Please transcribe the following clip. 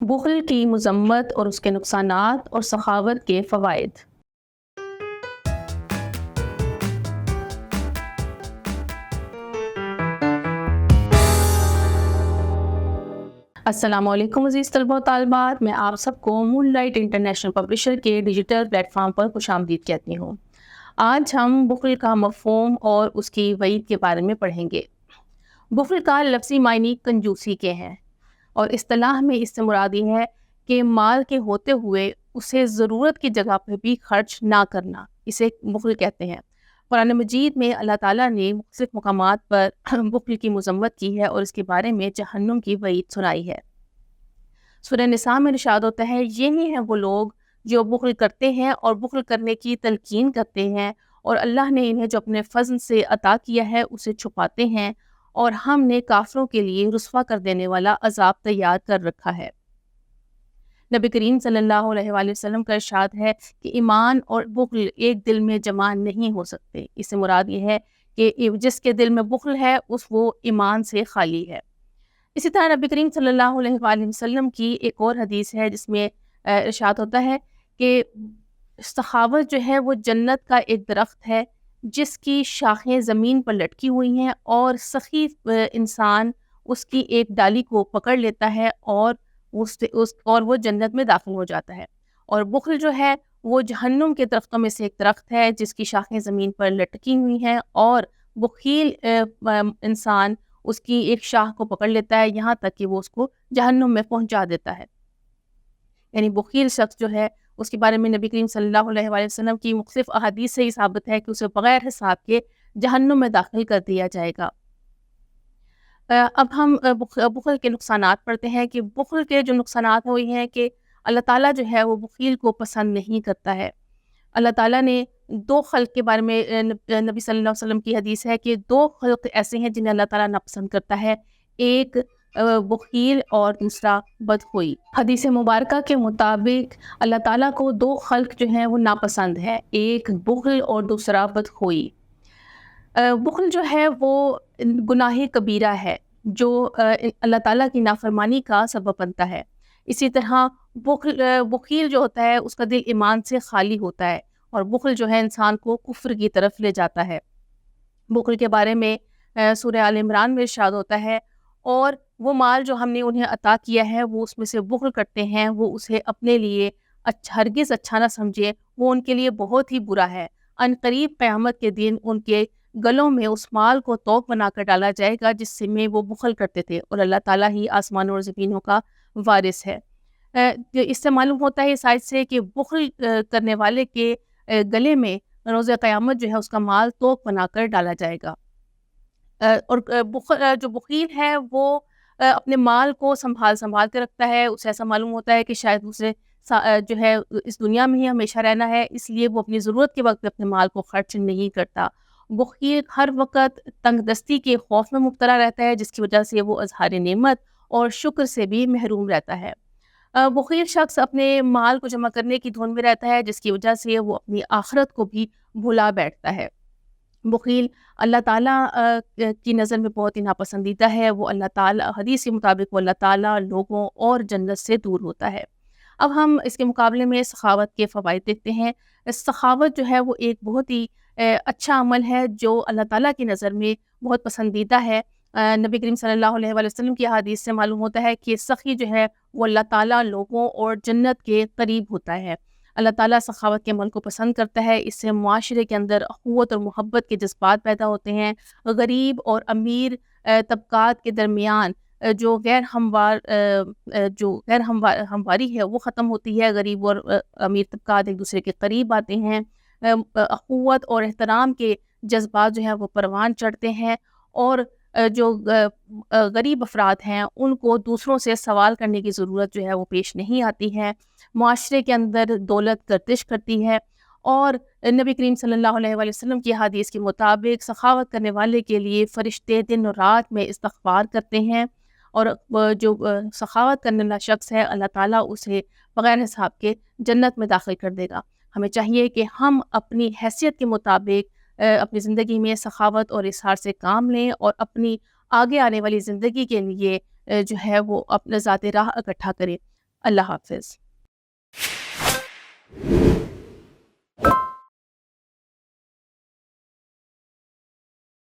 بخل کی مذمت اور اس کے نقصانات اور سخاوت کے فوائد۔ السلام علیکم عزیز طلبہ و طالبات، میں آپ سب کو مون لائٹ انٹرنیشنل پبلشر کے ڈیجیٹل پلیٹ فارم پر خوش آمدید کہتی ہوں۔ آج ہم بخل کا مفہوم اور اس کی وعید کے بارے میں پڑھیں گے۔ بخل کا لفظی معنی کنجوسی کے ہیں، اور اصطلاح میں اس سے مراد یہ ہے کہ مال کے ہوتے ہوئے اسے ضرورت کی جگہ پہ بھی خرچ نہ کرنا، اسے بخل کہتے ہیں۔ قرآن مجید میں اللہ تعالیٰ نے مختلف مقامات پر بخل کی مذمت کی ہے اور اس کے بارے میں جہنم کی وعید سنائی ہے۔ سورہ نساء میں ارشاد ہوتا ہے، یہی ہیں وہ لوگ جو بخل کرتے ہیں اور بخل کرنے کی تلقین کرتے ہیں، اور اللہ نے انہیں جو اپنے فضل سے عطا کیا ہے اسے چھپاتے ہیں، اور ہم نے کافروں کے لیے رسوا کر دینے والا عذاب تیار کر رکھا ہے۔ نبی کریم صلی اللہ علیہ وآلہ وسلم کا ارشاد ہے کہ ایمان اور بخل ایک دل میں جمع نہیں ہو سکتے۔ اس سے مراد یہ ہے کہ جس کے دل میں بخل ہے وہ ایمان سے خالی ہے۔ اسی طرح نبی کریم صلی اللہ علیہ وآلہ وسلم کی ایک اور حدیث ہے جس میں ارشاد ہوتا ہے کہ سخاوت جو ہے وہ جنت کا ایک درخت ہے جس کی شاخیں زمین پر لٹکی ہوئی ہیں، اور سخی انسان اس کی ایک ڈالی کو پکڑ لیتا ہے اور وہ جنت میں داخل ہو جاتا ہے۔ اور بخل جو ہے وہ جہنم کے درختوں میں سے ایک درخت ہے جس کی شاخیں زمین پر لٹکی ہوئی ہیں، اور بخیل انسان اس کی ایک شاخ کو پکڑ لیتا ہے یہاں تک کہ وہ اس کو جہنم میں پہنچا دیتا ہے۔ یعنی بخیل شخص جو ہے اس کے بارے میں نبی کریم صلی اللہ علیہ وآلہ وسلم کی مختلف احادیث سے یہ ثابت ہے کہ اسے بغیر حساب کے جہنم میں داخل کر دیا جائے گا۔ اب ہم بخل کے نقصانات پڑھتے ہیں کہ بخل کے جو نقصانات ہیں وہ یہ ہیں کہ اللہ تعالیٰ جو ہے وہ بخیل کو پسند نہیں کرتا ہے۔ اللہ تعالیٰ نے دو خلق کے بارے میں نبی صلی اللہ علیہ وسلم کی حدیث ہے کہ دو خلق ایسے ہیں جنہیں اللہ تعالیٰ ناپسند کرتا ہے، ایک بخیل اور دوسرا بدخوئی۔ حدیث مبارکہ کے مطابق اللہ تعالیٰ کو دو خلق جو ہیں وہ ناپسند ہے، ایک بخل اور دوسرا بدخوئی۔ بخل جو ہے وہ گناہ کبیرہ ہے جو اللہ تعالیٰ کی نافرمانی کا سبب بنتا ہے۔ اسی طرح بخیل جو ہوتا ہے اس کا دل ایمان سے خالی ہوتا ہے، اور بخل جو ہے انسان کو کفر کی طرف لے جاتا ہے۔ بخل کے بارے میں سورہ آل عمران میں ارشاد ہوتا ہے، اور وہ مال جو ہم نے انہیں عطا کیا ہے وہ اس میں سے بخل کرتے ہیں، وہ اسے اپنے لیے ہرگز اچھا نہ سمجھے، وہ ان کے لیے بہت ہی برا ہے۔ ان قریب قیامت کے دن ان کے گلوں میں اس مال کو توق بنا کر ڈالا جائے گا جس سے میں وہ بخل کرتے تھے، اور اللہ تعالیٰ ہی آسمانوں اور زمینوں کا وارث ہے۔ اس سے معلوم ہوتا ہے اس آیت سے کہ بخل کرنے والے کے گلے میں روز قیامت جو ہے اس کا مال توق بنا کر ڈالا جائے گا۔ اور جو بخیل ہے وہ اپنے مال کو سنبھال کے رکھتا ہے، اسے ایسا معلوم ہوتا ہے کہ شاید اسے جو ہے اس دنیا میں ہی ہمیشہ رہنا ہے، اس لیے وہ اپنی ضرورت کے وقت اپنے مال کو خرچ نہیں کرتا۔ بخیل ہر وقت تنگ دستی کے خوف میں مبتلا رہتا ہے جس کی وجہ سے وہ اظہار نعمت اور شکر سے بھی محروم رہتا ہے۔ بخیل شخص اپنے مال کو جمع کرنے کی دھن میں رہتا ہے جس کی وجہ سے وہ اپنی آخرت کو بھی بھلا بیٹھتا ہے۔ بخیل اللہ تعالیٰ کی نظر میں بہت ہی ناپسندیدہ ہے، وہ اللہ تعالیٰ حدیث کے مطابق وہ اللہ تعالیٰ، لوگوں اور جنت سے دور ہوتا ہے۔ اب ہم اس کے مقابلے میں سخاوت کے فوائد دیکھتے ہیں۔ سخاوت جو ہے وہ ایک بہت ہی اچھا عمل ہے جو اللہ تعالیٰ کی نظر میں بہت پسندیدہ ہے۔ نبی کریم صلی اللہ علیہ وآلہ وسلم کی حدیث سے معلوم ہوتا ہے کہ سخی جو ہے وہ اللہ تعالیٰ، لوگوں اور جنت کے قریب ہوتا ہے۔ اللہ تعالیٰ سخاوت کے عمل کو پسند کرتا ہے، اس سے معاشرے کے اندر اخوت اور محبت کے جذبات پیدا ہوتے ہیں۔ غریب اور امیر طبقات کے درمیان جو غیر ہمواری ہے وہ ختم ہوتی ہے، غریب اور امیر طبقات ایک دوسرے کے قریب آتے ہیں، اخوت اور احترام کے جذبات جو ہیں وہ پروان چڑھتے ہیں، اور جو غریب افراد ہیں ان کو دوسروں سے سوال کرنے کی ضرورت جو ہے وہ پیش نہیں آتی ہے۔ معاشرے کے اندر دولت گردش کرتی ہے، اور نبی کریم صلی اللہ علیہ وآلہ وسلم کی حدیث کے مطابق سخاوت کرنے والے کے لیے فرشتے دن اور رات میں استغفار کرتے ہیں، اور جو سخاوت کرنے والا شخص ہے اللہ تعالیٰ اسے بغیر حساب کے جنت میں داخل کر دے گا۔ ہمیں چاہیے کہ ہم اپنی حیثیت کے مطابق اپنی زندگی میں سخاوت اور اظہار سے کام لیں، اور اپنی آگے آنے والی زندگی کے لیے جو ہے وہ اپنا ذات راہ اکٹھا کریں۔ اللہ حافظ.